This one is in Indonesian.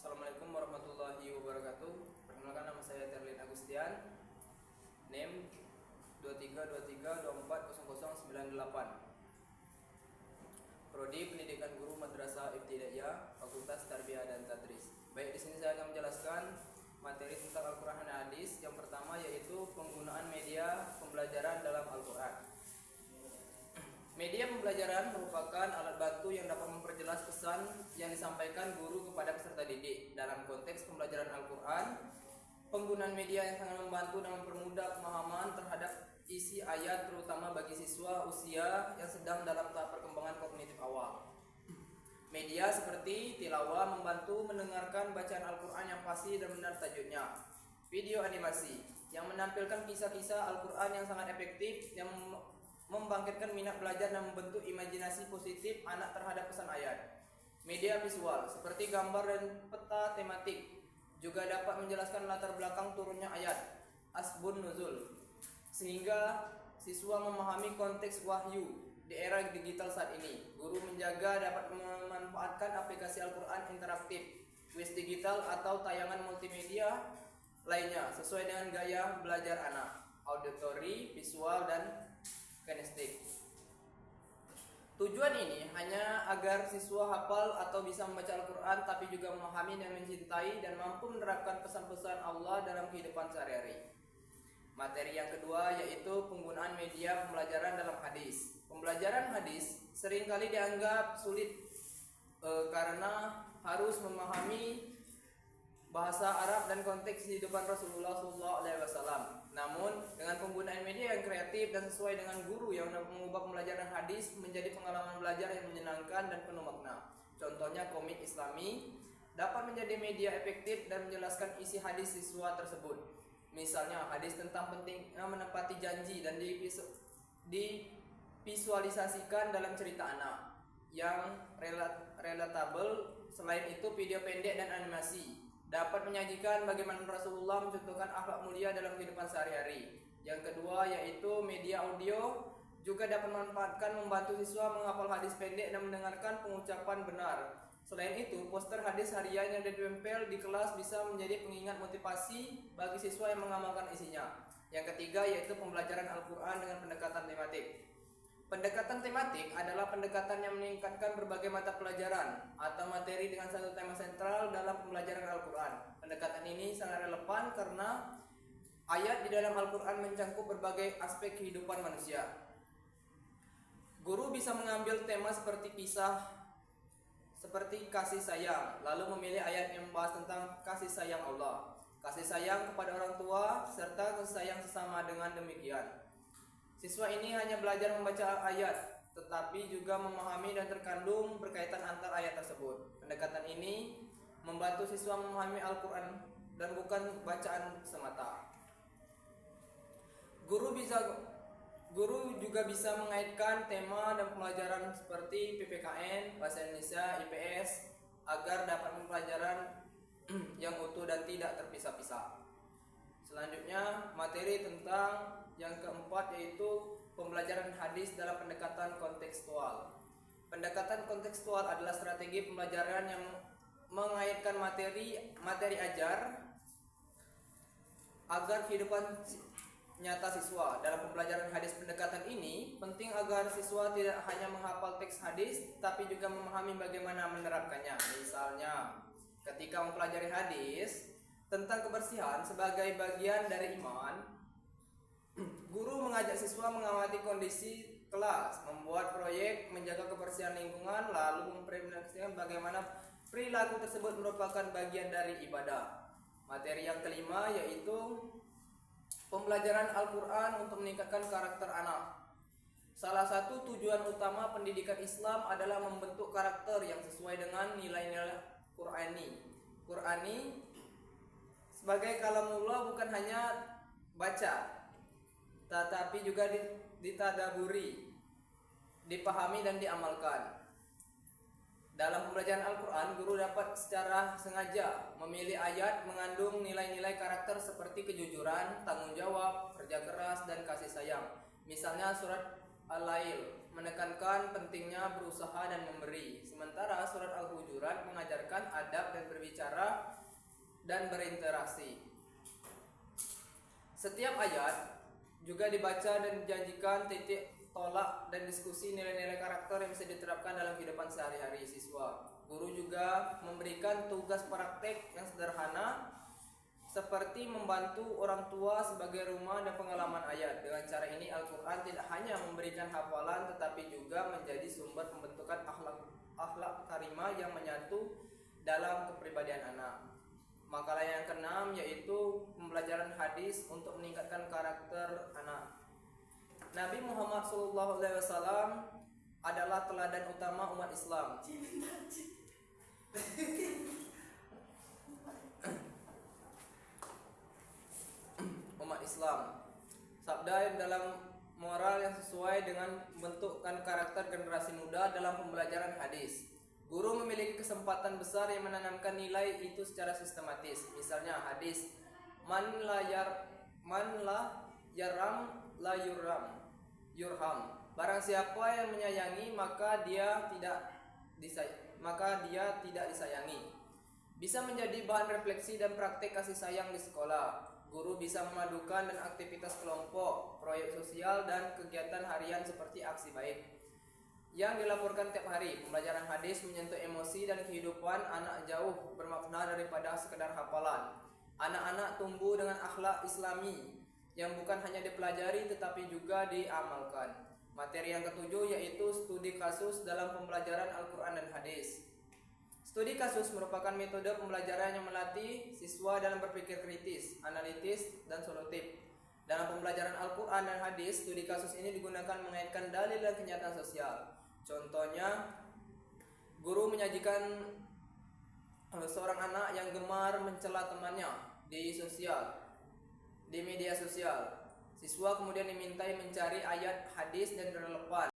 Assalamualaikum warahmatullahi wabarakatuh. Perkenalkan, nama saya Terlin Agustian, NIM 2323240098. Prodi Pendidikan Guru Madrasah Ibtidaiyah, Fakultas Tarbiyah dan Tadris. Baik, di sini saya akan menjelaskan materi tentang Al-Qur'an dan Hadis. Yang pertama yaitu penggunaan media pembelajaran dalam Al-Qur'an. Media pembelajaran merupakan alat bantu yang dapat memperjelas pesan yang disampaikan guru kepada peserta didik. Dalam konteks pembelajaran Al-Quran, penggunaan media yang sangat membantu dan mempermudah pemahaman terhadap isi ayat, terutama bagi siswa usia yang sedang dalam tahap perkembangan kognitif awal. Media seperti tilawah membantu mendengarkan bacaan Al-Quran yang fasih dan benar tajudnya. Video animasi yang menampilkan kisah-kisah Al-Quran yang sangat efektif, yang membangkitkan minat belajar dan membentuk imajinasi positif anak terhadap pesan ayat. Media visual seperti gambar dan peta tematik juga dapat menjelaskan latar belakang turunnya ayat asbun nuzul, sehingga siswa memahami konteks wahyu di era digital saat ini. Guru menjaga dapat memanfaatkan aplikasi Al-Quran interaktif, kuis digital atau tayangan multimedia lainnya sesuai dengan gaya belajar anak, auditori, visual, dan kinestik. Tujuan ini hanya agar siswa hafal atau bisa membaca Al-Quran, tapi juga memahami dan mencintai dan mampu menerapkan pesan-pesan Allah dalam kehidupan sehari-hari. Materi yang kedua yaitu penggunaan media pembelajaran dalam hadis. Pembelajaran hadis seringkali dianggap sulit karena harus memahami bahasa Arab dan konteks kehidupan Rasulullah SAW. Namun, dengan penggunaan media yang kreatif dan sesuai dengan guru yang dapat mengubah pembelajaran hadis menjadi pengalaman belajar yang menyenangkan dan penuh makna. Contohnya, komik Islami dapat menjadi media efektif dan menjelaskan isi hadis siswa tersebut. Misalnya, hadis tentang pentingnya menepati janji dan divisualisasikan dalam cerita anak yang relatable. Selain itu, video pendek dan animasi dapat menyajikan bagaimana Rasulullah mencontohkan akhlak mulia dalam kehidupan sehari-hari. Yang kedua yaitu media audio juga dapat membantu siswa menghafal hadis pendek dan mendengarkan pengucapan benar. Selain itu, poster hadis harian yang ditempel di kelas bisa menjadi pengingat motivasi bagi siswa yang mengamalkan isinya. Yang ketiga yaitu pembelajaran Al-Quran dengan pendekatan tematik. Pendekatan tematik adalah pendekatan yang meningkatkan berbagai mata pelajaran atau materi dengan satu tema sentral dalam pembelajaran Al-Quran. Pendekatan ini sangat relevan karena ayat di dalam Al-Quran mencangkup berbagai aspek kehidupan manusia. Guru bisa mengambil tema seperti kasih sayang, lalu memilih ayat yang membahas tentang kasih sayang Allah, kasih sayang kepada orang tua, serta kasih sayang sesama. Dengan demikian, siswa ini hanya belajar membaca ayat, tetapi juga memahami dan terkandung berkaitan antar ayat tersebut. Pendekatan ini membantu siswa memahami Al-Quran dan bukan bacaan semata. Guru juga bisa mengaitkan tema dan pembelajaran seperti PPKN, Bahasa Indonesia, IPS agar dapat pembelajaran yang utuh dan tidak terpisah-pisah. Selanjutnya, materi tentang yang keempat yaitu pembelajaran hadis dalam pendekatan kontekstual. Pendekatan kontekstual adalah strategi pembelajaran yang mengaitkan materi ajar agar kehidupan nyata siswa. Dalam pembelajaran hadis, pendekatan ini penting agar siswa tidak hanya menghafal teks hadis, tapi juga memahami bagaimana menerapkannya. Misalnya, ketika mempelajari hadis tentang kebersihan sebagai bagian dari iman, guru mengajak siswa mengamati kondisi kelas, membuat proyek menjaga kebersihan lingkungan, lalu mempresentasikan bagaimana perilaku tersebut merupakan bagian dari ibadah. Materi yang kelima yaitu pembelajaran Al-Quran untuk meningkatkan karakter anak. Salah satu tujuan utama pendidikan Islam adalah membentuk karakter yang sesuai dengan nilai-nilai Qur'ani sebagai kalamullah, bukan hanya baca, tetapi juga ditadaburi, dipahami dan diamalkan. Dalam pembelajaran Al-Quran, guru dapat secara sengaja memilih ayat mengandung nilai-nilai karakter seperti kejujuran, tanggung jawab, kerja keras, dan kasih sayang. Misalnya surat Al-Lail menekankan pentingnya berusaha dan memberi, sementara surat Al-Hujurat mengajarkan adab dan berbicara dan berinteraksi. Setiap ayat juga dibaca dan dijanjikan titik tolak dan diskusi nilai-nilai karakter yang bisa diterapkan dalam kehidupan sehari-hari siswa. Guru juga memberikan tugas praktek yang sederhana seperti membantu orang tua sebagai rumah dan pengalaman ayat. Dengan cara ini Al-Quran tidak hanya memberikan hafalan tetapi juga menjadi sumber pembentukan akhlak karimah yang menyatu dalam kepribadian anak. Makalah yang keenam yaitu pembelajaran hadis untuk meningkatkan karakter anak. Nabi Muhammad SAW adalah teladan utama umat Islam. Sabda yang dalam moral yang sesuai dengan membentukkan karakter generasi muda dalam pembelajaran hadis. Guru memiliki kesempatan besar yang menanamkan nilai itu secara sistematis. Misalnya hadis man la yaram la yurham. Barang siapa yang menyayangi maka dia tidak disayangi. Bisa menjadi bahan refleksi dan praktek kasih sayang di sekolah. Guru bisa memadukan dan aktivitas kelompok, proyek sosial, dan kegiatan harian seperti aksi baik yang dilaporkan tiap hari. Pembelajaran hadis menyentuh emosi dan kehidupan anak jauh bermakna daripada sekedar hafalan. Anak-anak tumbuh dengan akhlak Islami yang bukan hanya dipelajari tetapi juga diamalkan. Materi yang ketujuh yaitu studi kasus dalam pembelajaran Al-Quran dan hadis. Studi kasus merupakan metode pembelajaran yang melatih siswa dalam berpikir kritis, analitis, dan solutif. Dalam pembelajaran Al-Quran dan hadis, studi kasus ini digunakan mengaitkan dalil dan kenyataan sosial. Contohnya, guru menyajikan seorang anak yang gemar mencela temannya di media sosial. Siswa kemudian dimintai mencari ayat hadis dan relevan